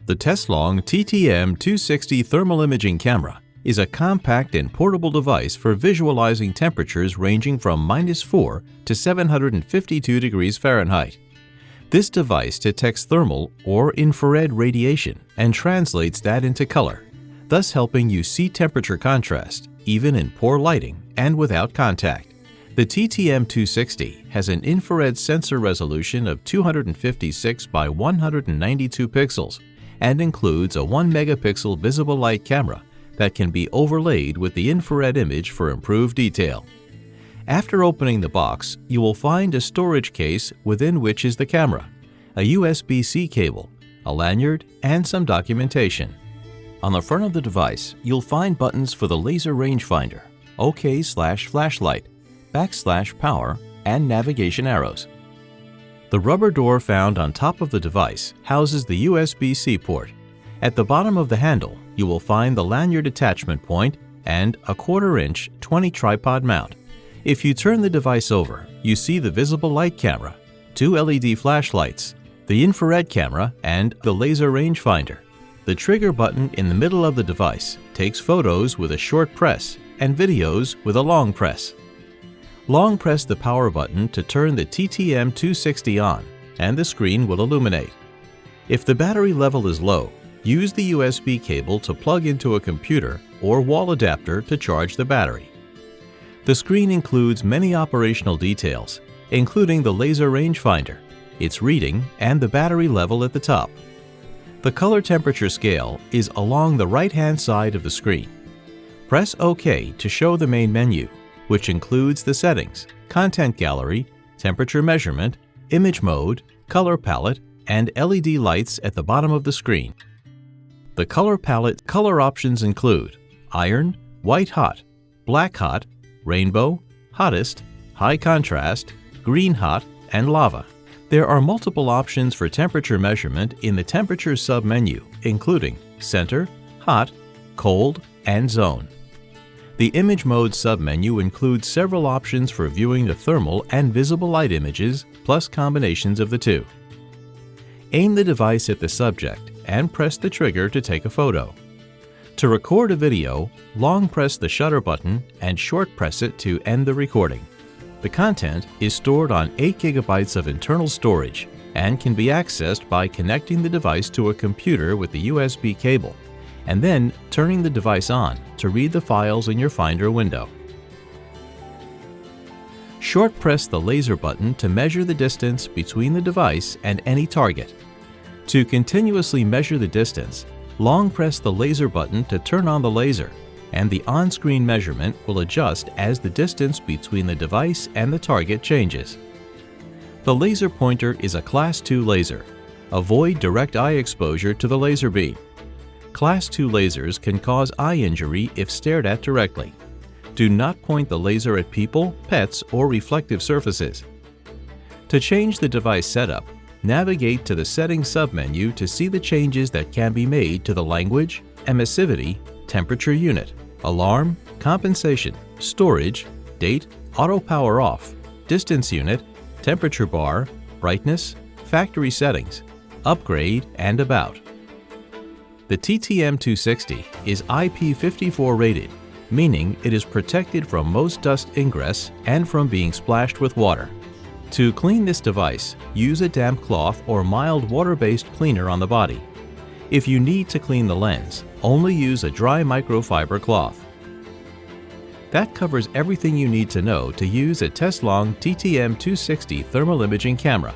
The Teslong TTM260 thermal imaging camera is a compact and portable device for visualizing temperatures ranging from -4 to 752 degrees Fahrenheit. This device detects thermal or infrared radiation and translates that into color, thus helping you see temperature contrast, even in poor lighting and without contact. The TTM260 has an infrared sensor resolution of 256 by 192 pixels and includes a 1 megapixel visible light camera that can be overlaid with the infrared image for improved detail. After opening the box, you will find a storage case within which is the camera, a USB-C cable, a lanyard, and some documentation. On the front of the device, you'll find buttons for the laser rangefinder, OK/flashlight, \power, and navigation arrows. The rubber door found on top of the device houses the USB-C port. At the bottom of the handle, you will find the lanyard attachment point and a 1/4" 20 tripod mount. If you turn the device over, you see the visible light camera, 2 LED flashlights, the infrared camera, and the laser rangefinder. The trigger button in the middle of the device takes photos with a short press and videos with a long press. Long press the power button to turn the TTM260 on, and the screen will illuminate. If the battery level is low, use the USB cable to plug into a computer or wall adapter to charge the battery. The screen includes many operational details, including the laser rangefinder, its reading, and the battery level at the top. The color temperature scale is along the right-hand side of the screen. Press OK to show the main menu, which includes the settings, content gallery, temperature measurement, image mode, color palette, and LED lights at the bottom of the screen. The color palette color options include iron, white hot, black hot, rainbow, hottest, high contrast, green hot, and lava. There are multiple options for temperature measurement in the temperature sub-menu, including center, hot, cold, and zone. The image mode sub-menu includes several options for viewing the thermal and visible light images, plus combinations of the two. Aim the device at the subject and press the trigger to take a photo. To record a video, long press the shutter button and short press it to end the recording. The content is stored on 8 GB of internal storage and can be accessed by connecting the device to a computer with the USB cable, and then turning the device on to read the files in your Finder window. Short press the laser button to measure the distance between the device and any target. To continuously measure the distance, long press the laser button to turn on the laser, and the on-screen measurement will adjust as the distance between the device and the target changes. The laser pointer is a Class 2 laser. Avoid direct eye exposure to the laser beam. Class 2 lasers can cause eye injury if stared at directly. Do not point the laser at people, pets, or reflective surfaces. To change the device setup, navigate to the Settings submenu to see the changes that can be made to the language, emissivity, temperature unit, alarm, compensation, storage, date, auto power off, distance unit, temperature bar, brightness, factory settings, upgrade, and about. The TTM260 is IP54 rated, meaning it is protected from most dust ingress and from being splashed with water. To clean this device, use a damp cloth or mild water-based cleaner on the body. If you need to clean the lens, only use a dry microfiber cloth. That covers everything you need to know to use a Teslong TTM260 thermal imaging camera.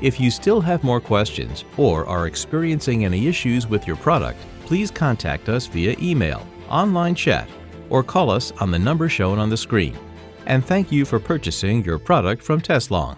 If you still have more questions or are experiencing any issues with your product, please contact us via email, online chat, or call us on the number shown on the screen. And thank you for purchasing your product from Teslong.